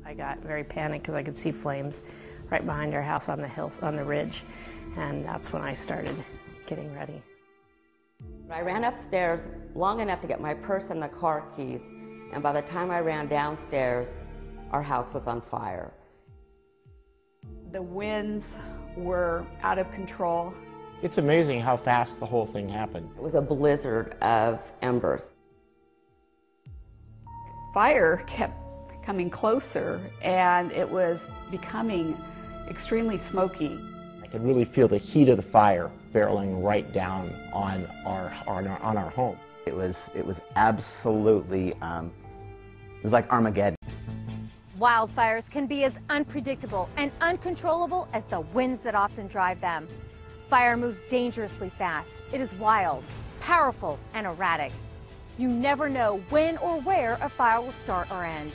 I got very panicked because I could see flames right behind our house on the hills, on the ridge, and that's when I started getting ready. I ran upstairs long enough to get my purse and the car keys, and by the time I ran downstairs, our house was on fire. The winds were out of control. It's amazing how fast the whole thing happened. It was a blizzard of embers. Fire kept coming closer, and it was becoming extremely smoky. I could really feel the heat of the fire barreling right down on our home. It was absolutely, it was like Armageddon. Wildfires can be as unpredictable and uncontrollable as the winds that often drive them. Fire moves dangerously fast. It is wild, powerful, and erratic. You never know when or where a fire will start or end.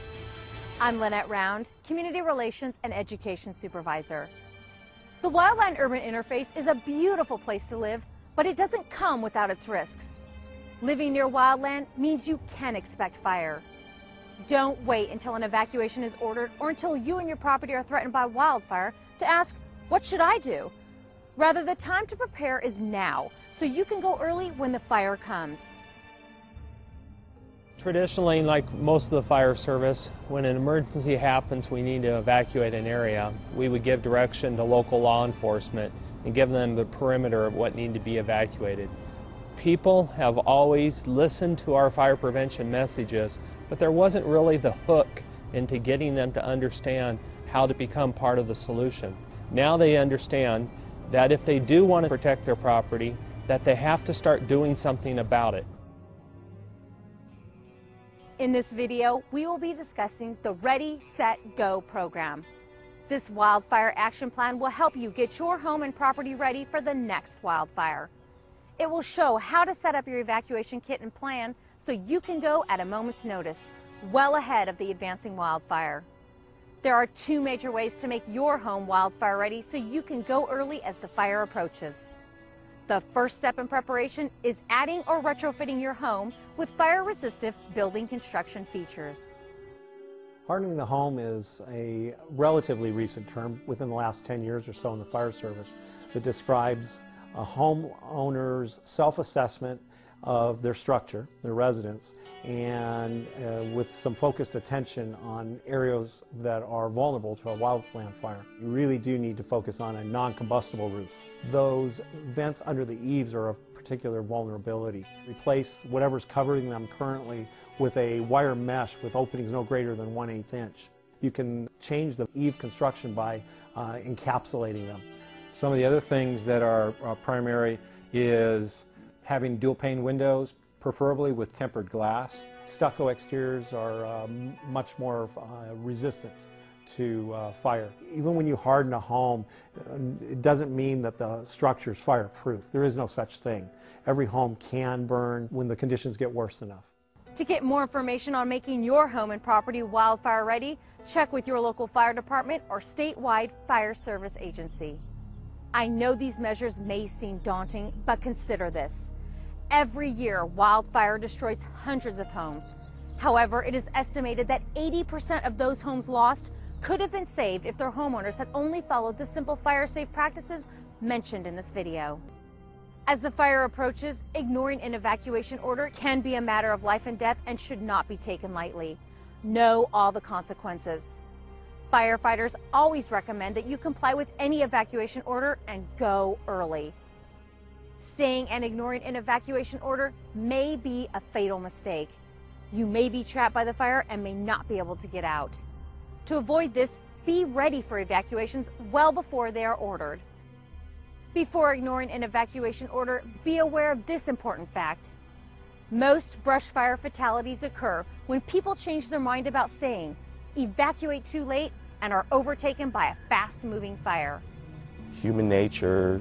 I'm Lynette Round, Community Relations and Education Supervisor. The Wildland-Urban interface is a beautiful place to live, but it doesn't come without its risks. Living near wildland means you can expect fire. Don't wait until an evacuation is ordered or until you and your property are threatened by wildfire to ask, what should I do? Rather, the time to prepare is now, so you can go early when the fire comes. Traditionally, like most of the fire service, when an emergency happens, we need to evacuate an area. We would give direction to local law enforcement and give them the perimeter of what needed to be evacuated. People have always listened to our fire prevention messages, but there wasn't really the hook into getting them to understand how to become part of the solution. Now they understand that if they do want to protect their property, that they have to start doing something about it. In this video, we will be discussing the Ready, Set, Go program. This wildfire action plan will help you get your home and property ready for the next wildfire. It will show how to set up your evacuation kit and plan so you can go at a moment's notice, well ahead of the advancing wildfire. There are two major ways to make your home wildfire ready so you can go early as the fire approaches. The first step in preparation is adding or retrofitting your home with fire-resistive building construction features. Hardening the home is a relatively recent term within the last 10 years or so in the fire service that describes a homeowner's self-assessment of their structure, their residence, and with some focused attention on areas that are vulnerable to a wildland fire. You really do need to focus on a non-combustible roof. Those vents under the eaves are of particular vulnerability. Replace whatever's covering them currently with a wire mesh with openings no greater than 1/8 inch. You can change the eave construction by encapsulating them. Some of the other things that are primary is having dual pane windows, preferably with tempered glass. Stucco exteriors are much more resistant to fire. Even when you harden a home, it doesn't mean that the structure is fireproof. There is no such thing. Every home can burn when the conditions get worse enough. To get more information on making your home and property wildfire ready, check with your local fire department or statewide fire service agency. I know these measures may seem daunting, but consider this. Every year, wildfire destroys hundreds of homes. However, it is estimated that 80% of those homes lost could have been saved if their homeowners had only followed the simple fire-safe practices mentioned in this video. As the fire approaches, ignoring an evacuation order can be a matter of life and death and should not be taken lightly. Know all the consequences. Firefighters always recommend that you comply with any evacuation order and go early. Staying and ignoring an evacuation order may be a fatal mistake. You may be trapped by the fire and may not be able to get out. To avoid this, be ready for evacuations well before they are ordered. Before ignoring an evacuation order, be aware of this important fact. Most brush fire fatalities occur when people change their mind about staying, evacuate too late, and are overtaken by a fast-moving fire. Human nature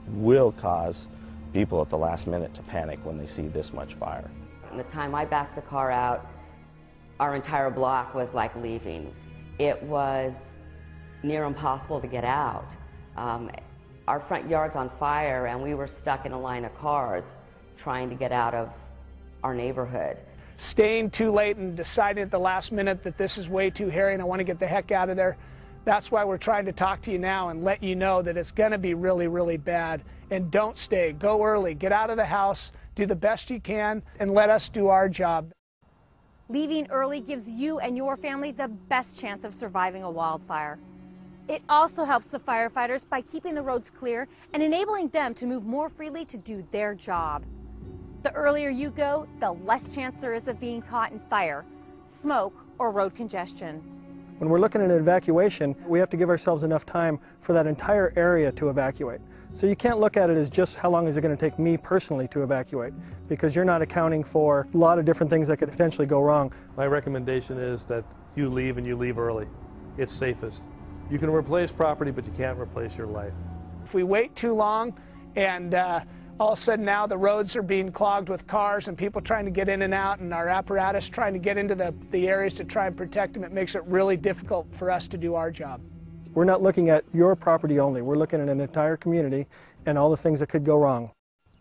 will cause people at the last minute to panic when they see this much fire. And the time I backed the car out, our entire block was like leaving. It was near impossible to get out. Our front yard's on fire and we were stuck in a line of cars trying to get out of our neighborhood. staying too late and deciding at the last minute that this is way too hairy and I want to get the heck out of there. That's why we're trying to talk to you now and let you know that it's going to be really, really bad. And don't stay. Go early. Get out of the house. Do the best you can and let us do our job. Leaving early gives you and your family the best chance of surviving a wildfire. It also helps the firefighters by keeping the roads clear and enabling them to move more freely to do their job. The earlier you go, the less chance there is of being caught in fire, smoke, or road congestion. When we're looking at an evacuation, we have to give ourselves enough time for that entire area to evacuate. So you can't look at it as just how long is it going to take me personally to evacuate, because you're not accounting for a lot of different things that could potentially go wrong. My recommendation is that you leave and you leave early. It's safest. You can replace property, but you can't replace your life. If we wait too long and all of a sudden now the roads are being clogged with cars and people trying to get in and out and our apparatus trying to get into the areas to try and protect them, it makes it really difficult for us to do our job. We're not looking at your property only. We're looking at an entire community and all the things that could go wrong.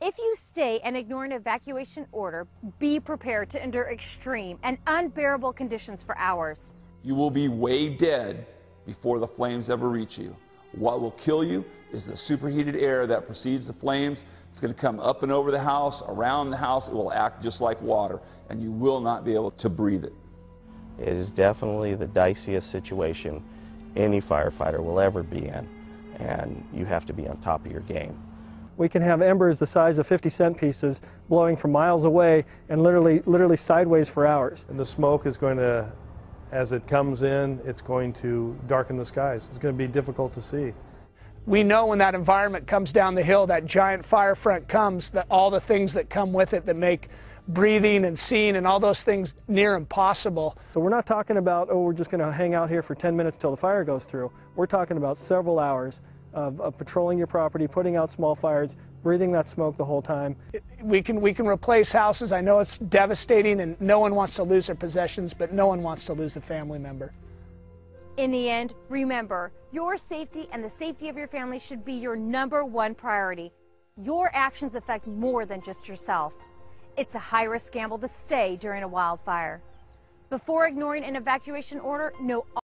If you stay and ignore an evacuation order, be prepared to endure extreme and unbearable conditions for hours. You will be way dead before the flames ever reach you. What will kill you is the superheated air that precedes the flames. It's going to come up and over the house, around the house. It will act just like water, and you will not be able to breathe it. It is definitely the diciest situation any firefighter will ever be in, and you have to be on top of your game. We can have embers the size of 50-cent pieces blowing from miles away and literally sideways for hours. And the smoke is going to, as it comes in, it's going to darken the skies. It's going to be difficult to see. We know when that environment comes down the hill, that giant fire front comes, that all the things that come with it that make breathing and seeing and all those things near impossible. So we're not talking about, oh, we're just going to hang out here for 10 minutes till the fire goes through. We're talking about several hours of patrolling your property, putting out small fires, breathing that smoke the whole time. We can replace houses. I know it's devastating and no one wants to lose their possessions, but no one wants to lose a family member. In the end, remember, your safety and the safety of your family should be your #1 priority. Your actions affect more than just yourself. It's a high-risk gamble to stay during a wildfire. Before ignoring an evacuation order, know